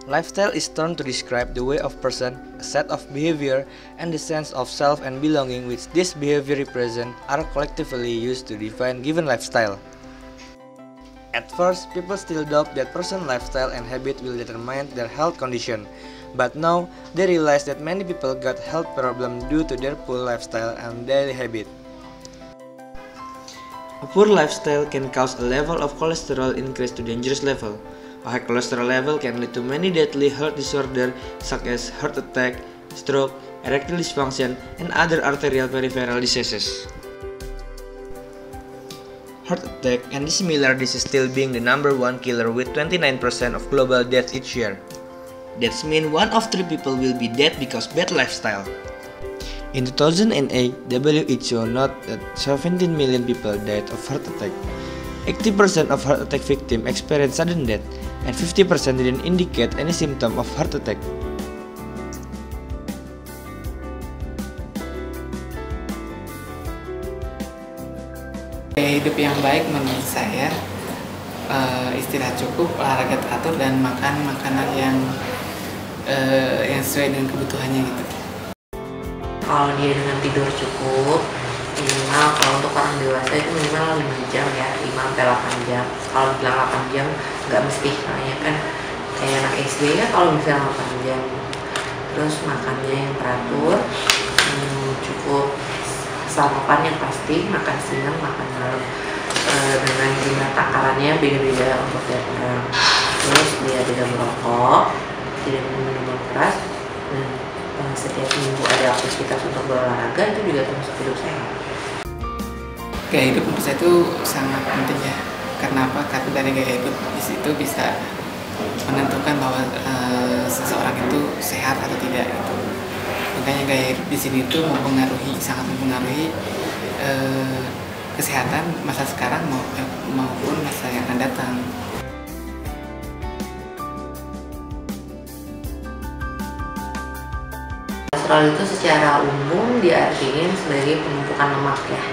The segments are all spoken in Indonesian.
Lifestyle is termed to describe the way of person, a set of behavior, and the sense of self and belonging which this behavior represent are collectively used to define given lifestyle. At first, people still doubt that person's lifestyle and habit will determine their health condition, but now they realize that many people got health problems due to their poor lifestyle and daily habit. A poor lifestyle can cause a level of cholesterol increase to dangerous level. A high cholesterol level can lead to many deadly heart disorders such as heart attack, stroke, erectile dysfunction, and other arterial peripheral diseases. Heart attack and similar disease still being the number one killer with 29% of global death each year. That means 1 of 3 people will be dead because bad lifestyle. In 2008, WHO noted that 17 million people died of heart attack. 80% of heart attack victims experienced sudden death, and 50% didn't indicate any symptom of heart attack. Gaya hidup yang baik menurut saya istirahat cukup, olahraga teratur, dan makan makanan yang sesuai dengan kebutuhannya gitu. Kalau dia dengan tidur cukup, minimal kalau untuk orang dewasa itu minimal 5 jam ya, 5-8 jam. Kalau bilang 8 jam nggak mesti, karena kan kayak anak SD ya kalau misalnya 8 jam. Terus makannya yang teratur, cukup sarapan yang pasti, makan siang, makan malam, dengan jumlah takarannya beda-beda untuk tiap orang. Terus dia tidak merokok, tidak minum minuman keras, dan setiap minggu ada aktivitas untuk berolahraga, itu juga termasuk hidup sehat. Gaya hidup menurut saya itu sangat penting ya. Karena apa? Karena dari gaya hidup di situ bisa menentukan bahwa seseorang itu sehat atau tidak gitu. Makanya gaya hidup di sini itu sangat mempengaruhi kesehatan masa sekarang maupun masa yang akan datang. Kolesterol itu secara umum diartikan sebagai penumpukan lemak ya.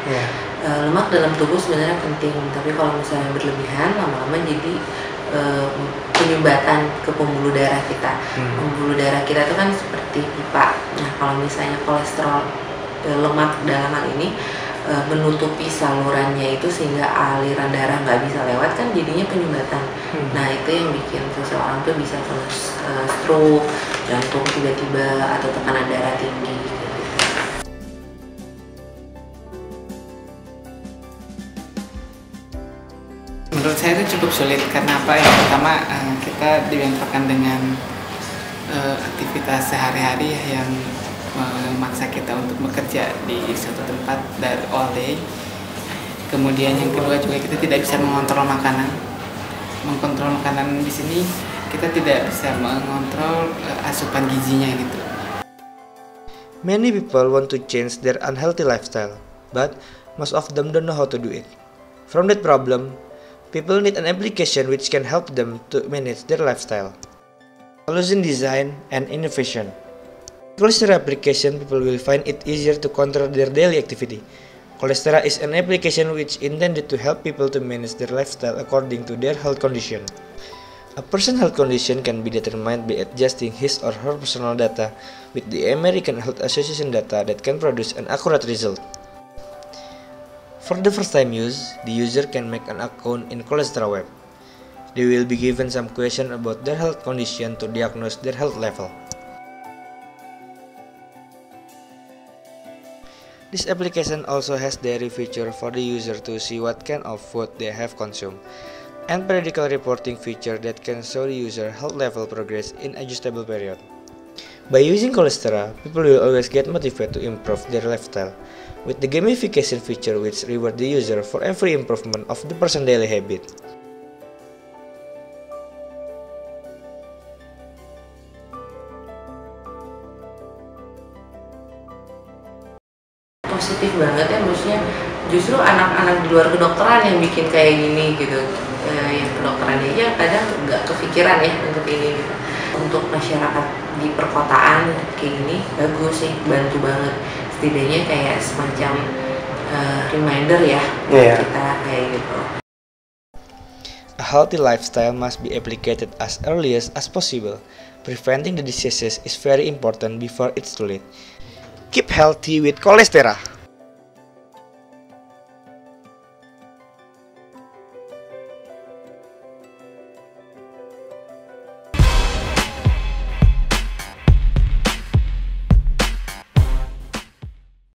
Lemak dalam tubuh sebenarnya penting, tapi kalau misalnya berlebihan lama-lama jadi penyumbatan ke pembuluh darah kita. Pembuluh darah kita itu kan seperti pipa. Nah, kalau misalnya kolesterol lemak dalam hal ini menutupi salurannya itu sehingga aliran darah nggak bisa lewat, kan jadinya penyumbatan. Nah, itu yang bikin seseorang tuh bisa stroke, jantung tiba-tiba, atau tekanan darah tinggi gitu. Menurut saya itu cukup sulit karena apa? Yang pertama, kita dibentrokan dengan aktivitas sehari-hari yang memaksa kita untuk bekerja di suatu tempat dari all day. Kemudian yang kedua juga kita tidak bisa mengontrol makanan. Mengkontrol makanan di sini kita tidak bisa mengontrol asupan gizinya gitu. Many people want to change their unhealthy lifestyle, but most of them don't know how to do it. From that problem, people need an application which can help them to manage their lifestyle. Solution design and innovation. Colestera application, people will find it easier to control their daily activity. Colestera is an application which intended to help people to manage their lifestyle according to their health condition. A person's health condition can be determined by adjusting his or her personal data with the American Health Association data that can produce an accurate result. For the first time use, the user can make an account in Colestera web. They will be given some questions about their health condition to diagnose their health level. This application also has diary feature for the user to see what kind of food they have consumed, and periodical reporting feature that can show the user health level progress in adjustable period. By using Colestera, people will always get motivated to improve their lifestyle, with the gamification feature which reward the user for every improvement of the person's daily habit. Positif banget ya, maksudnya justru anak-anak di luar kedokteran yang bikin kayak gini gitu. Yang kedokteran aja kadang nggak kepikiran ya untuk ini gitu. Untuk masyarakat di perkotaan kayak gini bagus sih, bantu banget. Setidaknya kayak semacam reminder ya kita kayak gitu. A healthy lifestyle must be applied as early as possible. Preventing the diseases is very important before it's too late. Keep healthy with Cholestera.